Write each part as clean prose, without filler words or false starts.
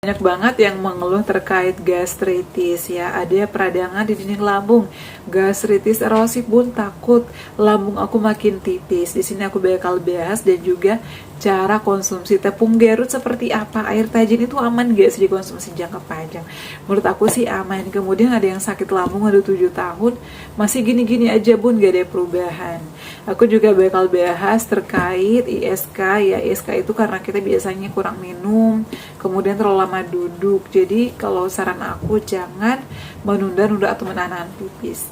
Banyak banget yang mengeluh terkait gastritis ya. Ada peradangan di dinding lambung, gastritis erosif, Bun, takut lambung aku makin tipis. Di sini aku bakal bahas dan juga cara konsumsi tepung Garut seperti apa. Air tajin itu aman gak sih dikonsumsi jangka panjang? Menurut aku sih aman. Kemudian ada yang sakit lambung ada 7 tahun masih gini-gini aja, Bun, gak ada perubahan. Aku juga bakal bahas terkait ISK ya. ISK itu karena kita biasanya kurang minum, kemudian terlalu lama duduk. Jadi kalau saran aku jangan menunda-nunda atau menahan pipis.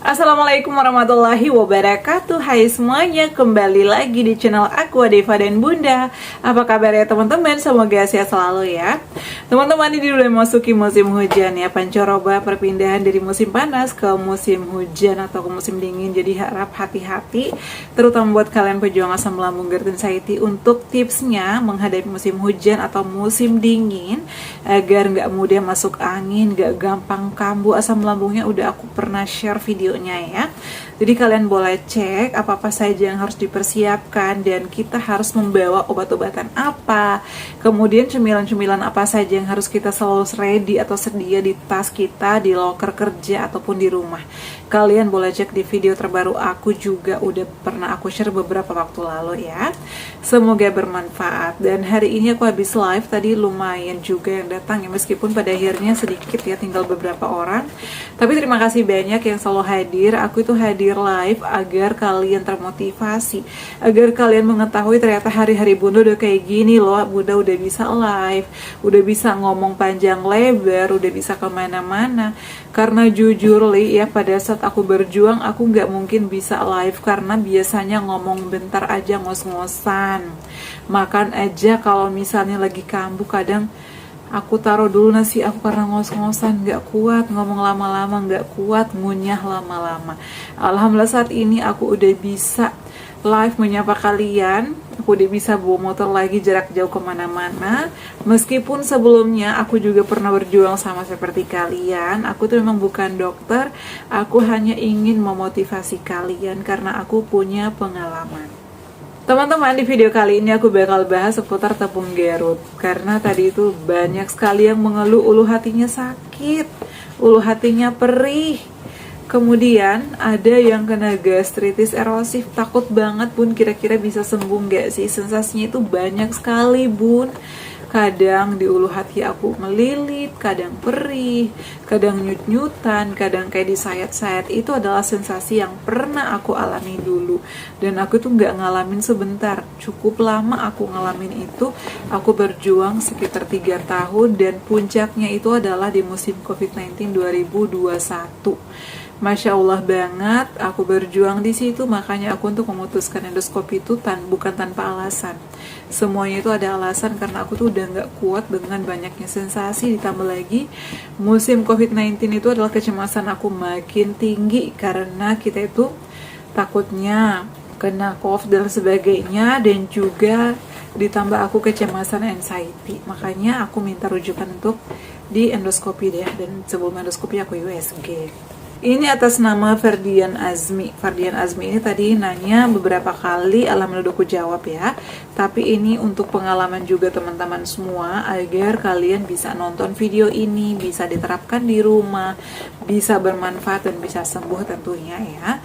Assalamualaikum warahmatullahi wabarakatuh. Hai semuanya, kembali lagi di channel aku, Deva dan Bunda. Apa kabar ya teman-teman? Semoga sehat selalu ya. Teman-teman, ini udah memasuki musim hujan ya. Pancoroba perpindahan dari musim panas ke musim hujan atau ke musim dingin. Jadi harap hati-hati, terutama buat kalian pejuang asam lambung GERD anxiety, untuk tipsnya menghadapi musim hujan atau musim dingin agar nggak mudah masuk angin, nggak gampang kambuh asam lambungnya. Udah aku pernah share videonya ya. Jadi kalian boleh cek apa-apa saja yang harus dipersiapkan dan kita harus membawa obat-obatan apa, kemudian cemilan-cemilan apa saja yang harus kita selalu ready atau sedia di tas kita, di loker kerja ataupun di rumah. Kalian boleh cek di video terbaru aku, juga udah pernah aku share beberapa waktu lalu ya. Semoga bermanfaat. Dan hari ini aku habis live, tadi lumayan juga yang datang ya, meskipun pada akhirnya sedikit ya, tinggal beberapa orang. Tapi terima kasih banyak yang selalu hadir. Aku itu hadir live agar kalian termotivasi, agar kalian mengetahui ternyata hari-hari Bunda udah kayak gini loh. Bunda udah bisa live, udah bisa ngomong panjang lebar, udah bisa kemana-mana. Karena jujur Li ya, pada saat aku berjuang aku nggak mungkin bisa live karena biasanya ngomong bentar aja ngos-ngosan, makan aja kalau misalnya lagi kambuh kadang aku taruh dulu nasi aku karena ngos-ngosan, nggak kuat ngomong lama-lama, nggak kuat ngunyah lama-lama. Alhamdulillah saat ini aku udah bisa live menyapa kalian, aku udah bisa bawa motor lagi jarak jauh kemana-mana. Meskipun sebelumnya aku juga pernah berjuang sama seperti kalian. Aku tuh memang bukan dokter, aku hanya ingin memotivasi kalian karena aku punya pengalaman. Teman-teman, di video kali ini aku bakal bahas seputar tepung Garut. Karena tadi itu banyak sekali yang mengeluh ulu hatinya sakit, ulu hatinya perih. Kemudian ada yang kena gastritis erosif, takut banget Bun, kira-kira bisa sembuh nggak sih? Sensasinya itu banyak sekali Bun. Kadang di ulu hati aku melilit, kadang perih, kadang nyut-nyutan, kadang kayak disayat-sayat. Itu adalah sensasi yang pernah aku alami dulu. Dan aku tuh nggak ngalamin sebentar, cukup lama aku ngalamin itu. Aku berjuang sekitar 3 tahun dan puncaknya itu adalah di musim COVID-19 2021. Masya Allah banget, aku berjuang di situ. Makanya aku untuk memutuskan endoskopi itu bukan tanpa alasan. Semuanya itu ada alasan karena aku tuh udah nggak kuat dengan banyaknya sensasi. Ditambah lagi musim COVID-19 itu adalah kecemasan aku makin tinggi karena kita itu takutnya kena COVID dan sebagainya, dan juga ditambah aku kecemasan anxiety. Makanya aku minta rujukan untuk di endoskopi deh, dan sebelum endoskopi aku USG. Ini atas nama Ferdian Azmi. Ferdian Azmi ini tadi nanya beberapa kali, alhamdulillah aku jawab ya. Tapi ini untuk pengalaman juga teman-teman semua, agar kalian bisa nonton video ini, bisa diterapkan di rumah, bisa bermanfaat dan bisa sembuh tentunya ya.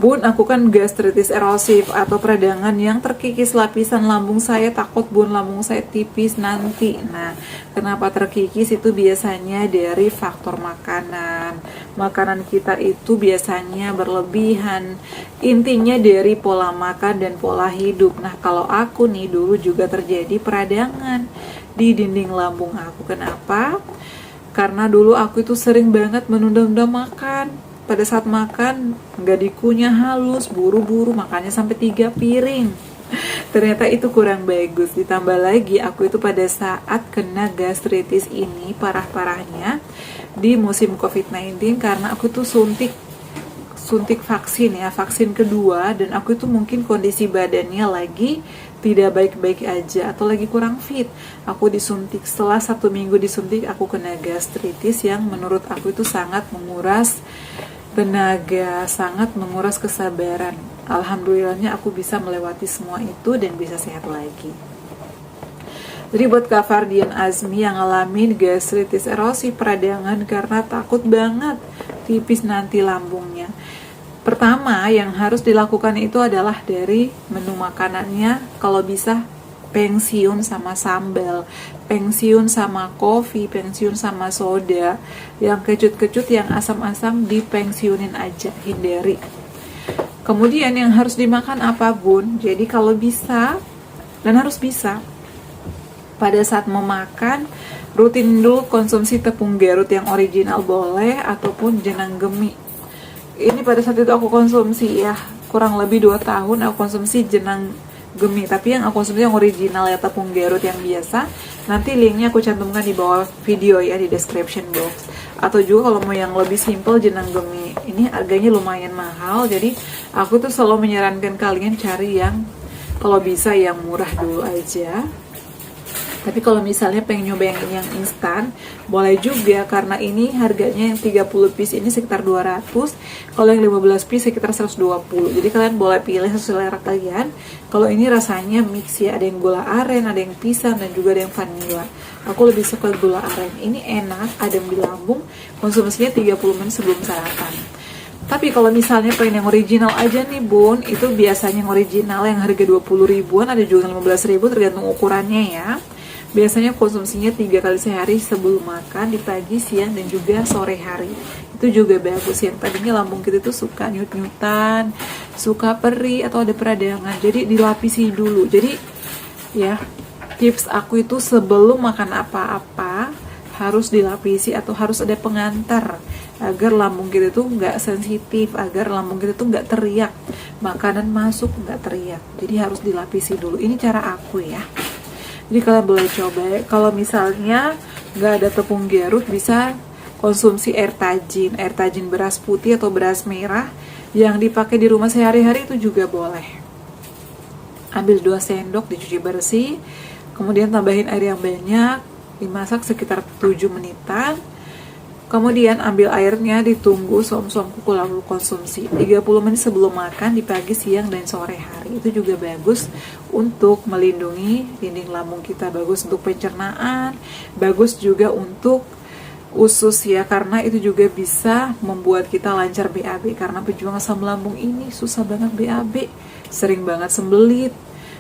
Bun, aku kan gastritis erosif atau peradangan yang terkikis lapisan lambung saya. Takut Bun, lambung saya tipis nanti. Nah, kenapa terkikis? Itu biasanya dari faktor makanan. Makanan kita itu biasanya berlebihan. Intinya dari pola makan dan pola hidup. Nah, kalau aku nih dulu juga terjadi peradangan di dinding lambung aku. Kenapa? Karena dulu aku itu sering banget menunda-nunda makan. Pada saat makan nggak dikunyah halus, buru-buru makannya sampai 3 piring. Ternyata itu kurang bagus. Ditambah lagi aku itu pada saat kena gastritis ini parah-parahnya di musim COVID-19 karena aku tuh suntik vaksin ya, vaksin kedua, dan aku itu mungkin kondisi badannya lagi tidak baik-baik aja atau lagi kurang fit. Aku disuntik, setelah 1 minggu disuntik aku kena gastritis yang menurut aku itu sangat menguras tenaga, sangat menguras kesabaran. Alhamdulillahnya aku bisa melewati semua itu dan bisa sehat lagi. Jadi buat Kak Fardian Azmi yang ngalamin gastritis erosi peradangan karena takut banget tipis nanti lambungnya, pertama yang harus dilakukan itu adalah dari menu makanannya, kalau bisa pensiun sama sambal, pensiun sama kopi, pensiun sama soda, yang kecut-kecut, yang asam-asam dipensiunin aja, hindari. Kemudian yang harus dimakan apa bun? Jadi kalau bisa, dan harus bisa, pada saat memakan rutin dulu konsumsi tepung Garut yang original boleh, ataupun jenang gemi. Ini pada saat itu aku konsumsi ya, kurang lebih 2 tahun aku konsumsi jenang gemi, tapi yang aku konsumsi yang original ya, tepung Garut yang biasa. Nanti linknya aku cantumkan di bawah video ya, di description box. Atau juga kalau mau yang lebih simple, jenang gemi ini harganya lumayan mahal, jadi aku tuh selalu menyarankan kalian cari yang kalau bisa yang murah dulu aja. Tapi kalau misalnya pengen nyoba yang instan, boleh juga, karena ini harganya yang 30 piece ini sekitar 200, kalau yang 15 piece sekitar 120. Jadi kalian boleh pilih sesuai selera kalian. Kalau ini rasanya mix ya, ada yang gula aren, ada yang pisang, dan juga ada yang vanilla. Aku lebih suka gula aren. Ini enak, adem di lambung, konsumsinya 30 menit sebelum sarapan. Tapi kalau misalnya pengen yang original aja nih bun, itu biasanya yang original yang harga 20 ribuan, ada juga 15 ribu tergantung ukurannya ya. Biasanya konsumsinya 3 kali sehari sebelum makan, di pagi, siang, dan juga sore hari. Itu juga bagus. Yang tadinya lambung kita tuh suka nyut-nyutan, suka perih, atau ada peradangan. Jadi dilapisi dulu. Jadi ya, tips aku itu sebelum makan apa-apa harus dilapisi atau harus ada pengantar agar lambung kita tuh nggak sensitif, agar lambung kita tuh nggak teriak, makanan masuk nggak teriak. Jadi harus dilapisi dulu. Ini cara aku ya. Jadi kalian boleh coba. Kalau misalnya nggak ada tepung Garut, bisa konsumsi air tajin beras putih atau beras merah yang dipakai di rumah sehari-hari, itu juga boleh. Ambil 2 sendok, dicuci bersih, kemudian tambahin air yang banyak, dimasak sekitar 7 menitan. Kemudian ambil airnya, ditunggu som-som kuku, lalu konsumsi 30 menit sebelum makan, di pagi, siang, dan sore hari. Itu juga bagus untuk melindungi dinding lambung kita, bagus untuk pencernaan, bagus juga untuk usus ya, karena itu juga bisa membuat kita lancar BAB. Karena pejuang asam lambung ini susah banget BAB, sering banget sembelit,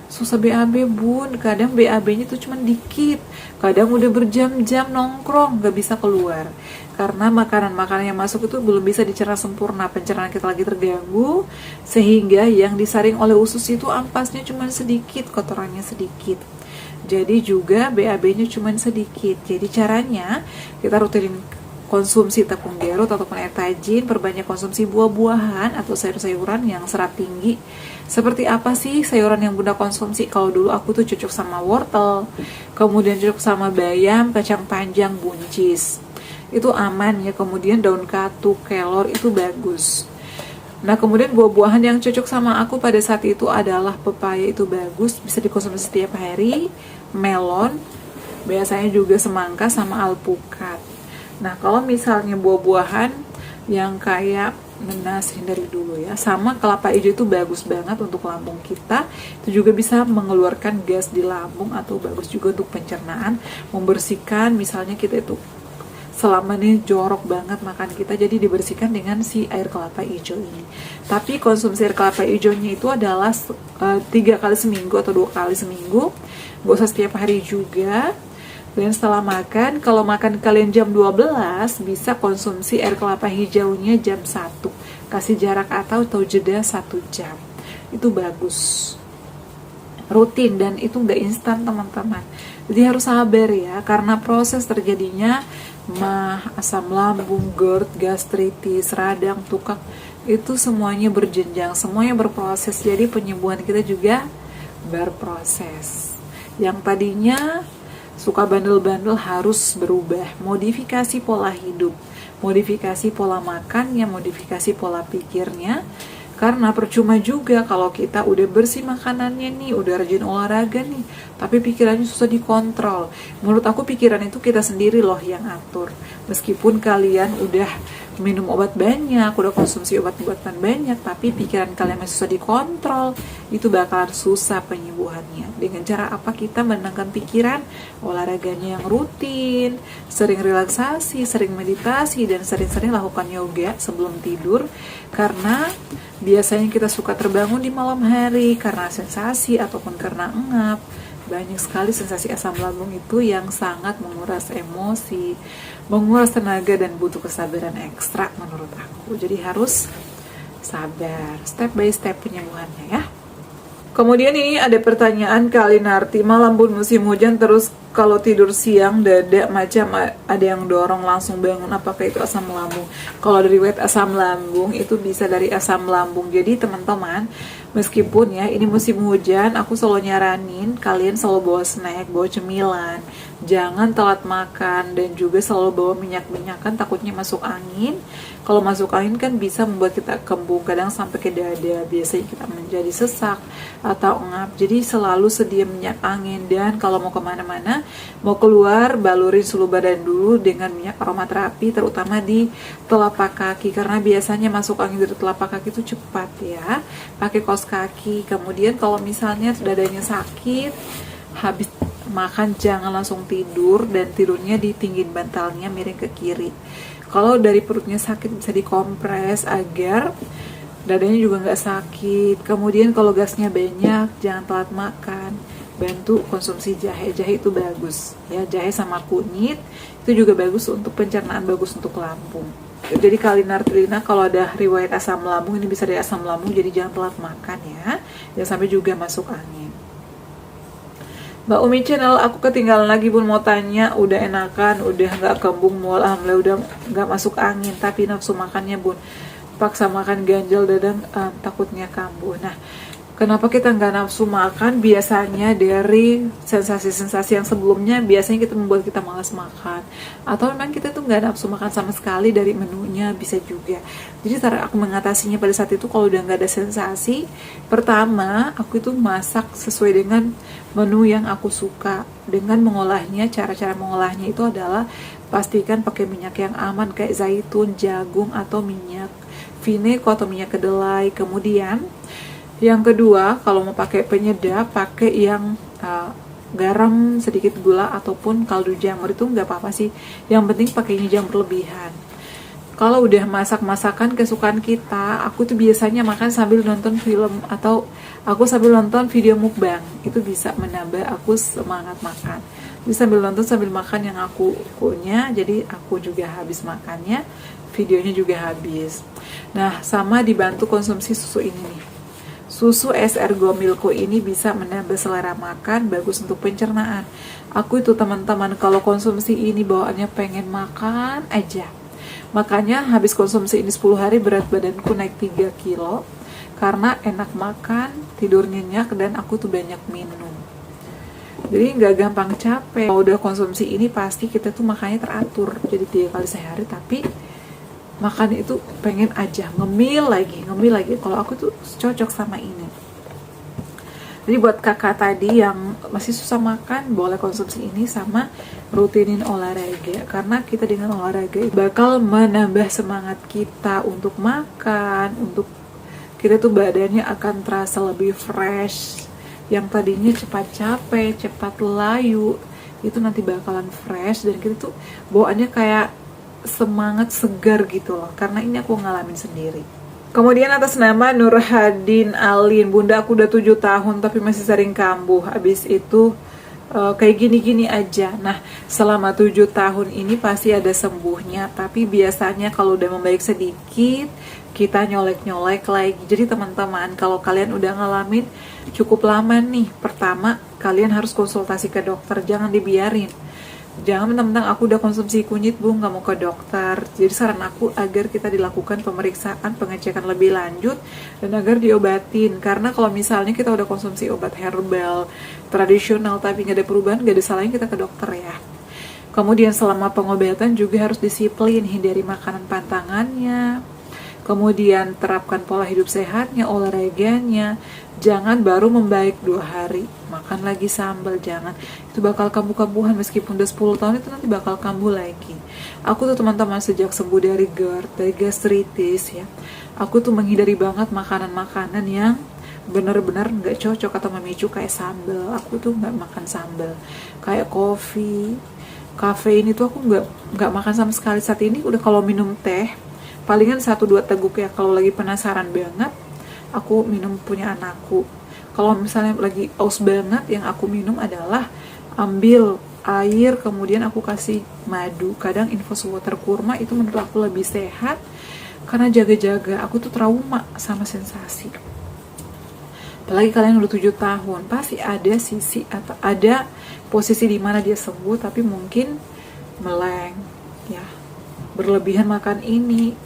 susah BAB bun. Kadang BAB-nya tuh cuma dikit, kadang udah berjam-jam nongkrong gak bisa keluar, karena makanan-makanan yang masuk itu belum bisa dicerna sempurna, pencernaan kita lagi terganggu, sehingga yang disaring oleh usus itu ampasnya cuma sedikit, kotorannya sedikit, jadi juga BAB-nya cuma sedikit. Jadi caranya kita rutinin konsumsi tepung Garut ataupun air tajin, perbanyak konsumsi buah-buahan atau sayur-sayuran yang serat tinggi. Seperti apa sih sayuran yang Bunda konsumsi? Kalau dulu aku tuh cocok sama wortel, kemudian cocok sama bayam, kacang panjang, buncis. Itu aman ya. Kemudian daun katuk, kelor itu bagus. Nah, kemudian buah-buahan yang cocok sama aku pada saat itu adalah pepaya, itu bagus, bisa dikonsumsi setiap hari, melon, biasanya juga semangka sama alpukat. Nah, kalau misalnya buah-buahan yang kayak nanas, hindari dulu ya. Sama kelapa hijau itu bagus banget untuk lambung kita. Itu juga bisa mengeluarkan gas di lambung, atau bagus juga untuk pencernaan, membersihkan. Misalnya kita itu selama ini jorok banget makan kita, jadi dibersihkan dengan si air kelapa hijau ini. Tapi konsumsi air kelapa hijaunya itu adalah 3 kali seminggu atau 2 kali seminggu, gak usah setiap hari juga. Dan setelah makan, kalau makan kalian jam 12, bisa konsumsi air kelapa hijaunya jam 1, kasih jarak atau jeda 1 jam. Itu bagus, rutin, dan itu nggak instan teman-teman. Jadi harus sabar ya, karena proses terjadinya mah, asam lambung, GERD, gastritis, radang, tukak, itu semuanya berjenjang, semuanya berproses. Jadi penyembuhan kita juga berproses. Yang tadinya suka bandel-bandel harus berubah, modifikasi pola hidup, modifikasi pola makannya, modifikasi pola pikirnya. Karena percuma juga kalau kita udah bersih makanannya nih, udah rajin olahraga nih, tapi pikirannya susah dikontrol. Menurut aku pikiran itu kita sendiri loh yang atur. Meskipun kalian udah minum obat banyak, udah konsumsi obat-obatan banyak, tapi pikiran kalian masih susah dikontrol, itu bakalan susah penyembuhannya. Dengan cara apa kita menenangkan pikiran? Olahraganya yang rutin, sering relaksasi, sering meditasi, dan sering-sering lakukan yoga sebelum tidur. Karena biasanya kita suka terbangun di malam hari karena sensasi ataupun karena engap. Banyak sekali sensasi asam lambung itu yang sangat menguras emosi, menguras tenaga, dan butuh kesabaran ekstra menurut aku. Jadi harus sabar, step by step penyembuhannya ya. Kemudian ini ada pertanyaan Kak Linarti, malam bun musim hujan terus kalau tidur siang dada macam ada yang dorong langsung bangun, apakah itu asam lambung? Kalau dari riwayat asam lambung itu bisa dari asam lambung. Jadi teman-teman, meskipun ya ini musim hujan, aku selalu nyaranin kalian selalu bawa snack, bawa cemilan, jangan telat makan, dan juga selalu bawa minyak-minyakan, takutnya masuk angin. Kalau masuk angin kan bisa membuat kita kembung, kadang sampai ke dada, biasanya kita menjadi sesak atau engap. Jadi selalu sedia minyak angin, dan kalau mau kemana-mana, mau keluar, balurin seluruh badan dulu dengan minyak aromaterapi, terutama di telapak kaki, karena biasanya masuk angin dari telapak kaki itu cepat ya. Pakai kaos kaki. Kemudian kalau misalnya dadanya sakit, habis makan jangan langsung tidur, dan tidurnya ditinggin bantalnya miring ke kiri. Kalau dari perutnya sakit bisa dikompres agar dadanya juga nggak sakit. Kemudian kalau gasnya banyak, jangan telat makan. Bantu konsumsi jahe itu bagus ya, jahe sama kunyit itu juga bagus untuk pencernaan, bagus untuk lambung. Jadi Kak Linarti, kalau ada riwayat asam lambung, ini bisa dari asam lambung, jadi jangan telat makan ya, jangan sampai juga masuk angin. Mbak Umi channel, aku ketinggalan lagi bun, mau tanya, udah enakan, udah nggak kembung mual, alhamdulillah udah nggak masuk angin, tapi nafsu makannya bun, paksa makan ganjal dadang, takutnya kambuh. Nah, kenapa kita nggak nafsu makan? Biasanya dari sensasi-sensasi yang sebelumnya, biasanya kita membuat kita malas makan, atau memang kita tuh nggak nafsu makan sama sekali dari menunya, bisa juga. Jadi cara aku mengatasinya pada saat itu, kalau udah nggak ada sensasi, pertama aku itu masak sesuai dengan menu yang aku suka. Dengan mengolahnya, cara-cara mengolahnya itu adalah pastikan pakai minyak yang aman kayak zaitun, jagung, atau minyak vineko atau minyak kedelai. Kemudian yang kedua, kalau mau pakai penyedap, pakai yang garam, sedikit gula, ataupun kaldu jamur, itu nggak apa-apa sih. Yang penting pakainya jangan berlebihan. Kalau udah masak-masakan kesukaan kita, aku tuh biasanya makan sambil nonton film, atau aku sambil nonton video mukbang. Itu bisa menambah aku semangat makan. Jadi sambil nonton sambil makan yang aku punya, jadi aku juga habis makannya, videonya juga habis. Nah, sama dibantu konsumsi susu ini nih. Susu SR Gomilko ini bisa menambah selera makan, bagus untuk pencernaan. Aku itu teman-teman, kalau konsumsi ini bawaannya pengen makan aja. Makanya habis konsumsi ini 10 hari berat badanku naik 3 kilo. Karena enak makan, tidur nyenyak, dan aku tuh banyak minum. Jadi nggak gampang capek. Kalau udah konsumsi ini pasti kita tuh makannya teratur. Jadi 3 kali sehari, tapi makan itu pengen aja, ngemil lagi. Kalau aku tuh cocok sama ini. Jadi buat kakak tadi yang masih susah makan, boleh konsumsi ini sama rutinin olahraga. Karena kita dengan olahraga bakal menambah semangat kita untuk makan, untuk kita tuh badannya akan terasa lebih fresh. Yang tadinya cepat capek, cepat layu, itu nanti bakalan fresh, dan kita tuh bawaannya kayak semangat segar gitu loh, karena ini aku ngalamin sendiri. Kemudian atas nama Nurhadin Alin, bunda aku udah 7 tahun tapi masih sering kambuh, habis itu kayak gini-gini aja. Nah, selama 7 tahun ini pasti ada sembuhnya, tapi biasanya kalau udah membaik sedikit, kita nyolek-nyolek lagi. Jadi teman-teman, kalau kalian udah ngalamin cukup lama nih, pertama kalian harus konsultasi ke dokter, jangan dibiarin. Jangan mentang-mentang aku udah konsumsi kunyit bu, nggak mau ke dokter. Jadi saran aku agar kita dilakukan pemeriksaan, pengecekan lebih lanjut, dan agar diobatin. Karena kalau misalnya kita udah konsumsi obat herbal tradisional tapi nggak ada perubahan, nggak ada salahnya kita ke dokter ya. Kemudian selama pengobatan juga harus disiplin, hindari makanan pantangannya. Kemudian terapkan pola hidup sehatnya, olahraganya. Jangan baru membaik 2 hari makan lagi sambal, jangan. Itu bakal kambuh-kambuhan, meskipun udah 10 tahun itu nanti bakal kambuh lagi. Aku tuh teman-teman sejak sembuh dari GERD, dari gastritis ya, aku tuh menghindari banget makanan-makanan yang bener-bener nggak cocok atau memicu kayak sambal. Aku tuh nggak makan sambal, kayak kopi, kafein itu aku nggak makan sama sekali. Saat ini udah kalau minum teh palingan 1-2 teguk ya, kalau lagi penasaran banget aku minum punya anakku. Kalau misalnya lagi aus banget, yang aku minum adalah ambil air kemudian aku kasih madu, kadang infus water kurma. Itu menurut aku lebih sehat karena jaga-jaga. Aku tuh trauma sama sensasi, apalagi kalian udah 7 tahun, pasti ada sisi atau ada posisi di mana dia sembuh tapi mungkin meleng ya, berlebihan makan ini,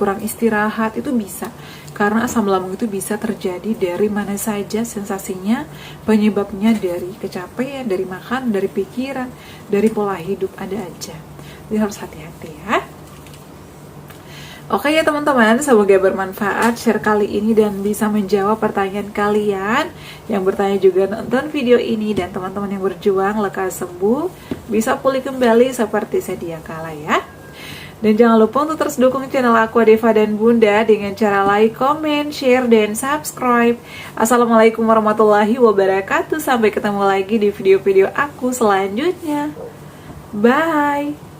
kurang istirahat, itu bisa karena asam lambung. Itu bisa terjadi dari mana saja sensasinya, penyebabnya dari kecapean, dari makan, dari pikiran, dari pola hidup, ada aja. Jadi harus hati-hati ya. Oke ya teman-teman, semoga bermanfaat share kali ini dan bisa menjawab pertanyaan kalian. Yang bertanya juga nonton video ini, dan teman-teman yang berjuang lekas sembuh, bisa pulih kembali seperti sedia kala ya. Dan jangan lupa untuk terus dukung channel aku Deva dan Bunda dengan cara like, comment, share, dan subscribe. Assalamualaikum warahmatullahi wabarakatuh. Sampai ketemu lagi di video-video aku selanjutnya. Bye.